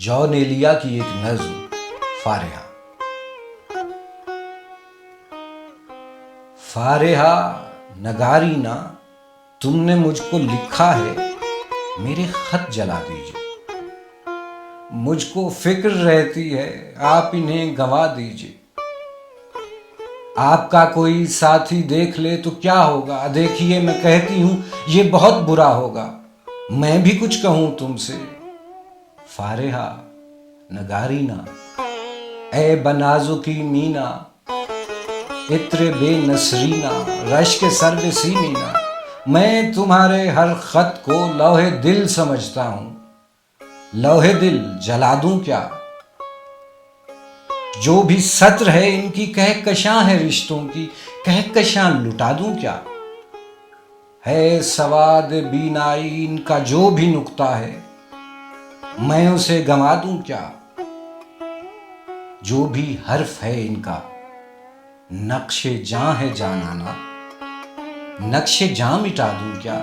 John Elia की एक नज्म फारेहा। फारेहा नगारीना, तुमने मुझको लिखा है, मेरे खत जला दीजिए। मुझको फिक्र रहती है, आप इन्हें गंवा दीजिए। आपका कोई साथी देख ले तो क्या होगा, देखिए मैं कहती हूं ये बहुत बुरा होगा। मैं भी कुछ कहूं तुमसे, फारेहा नगारीना, ए बनाजुकी मीना, इत्र बेनसरीना, रश्क सर्व सीमीना। मैं तुम्हारे हर खत को लौहे दिल समझता हूं। लौहे दिल जला दूं क्या? जो भी सत्र है इनकी कहकशां है रिश्तों की, कहकशां लुटा दूं क्या? है सवाद बीनाई इनका जो भी नुक्ता है, मैं उसे गंवा दूं क्या? जो भी हर्फ है इनका नक्शे जां है जानाना, नक्शे जां मिटा दूं क्या?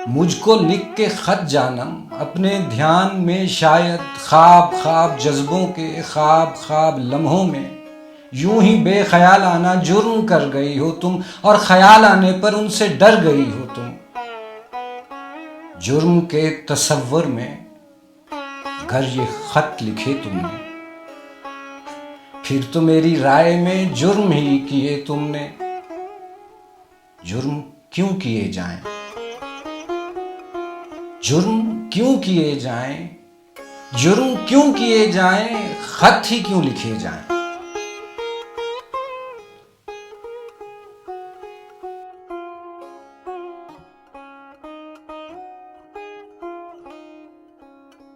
मुझको लिख के खत जानम, अपने ध्यान में शायद ख्वाब ख्वाब जज्बों के ख्वाब ख्वाब लम्हों में यूं ही बेख्याल आना जुर्म कर गई हो तुम, और ख्याल आने पर उनसे डर गई हो तुम। जुर्म के तसव्वुर में अगर ये खत लिखे तुमने, फिर तो मेरी राय में जुर्म ही किए तुमने। जुर्म क्यों किए जाएं, जुर्म क्यों किए जाएं, जुर्म क्यों किए जाएं, खत ही क्यों लिखे जाएं।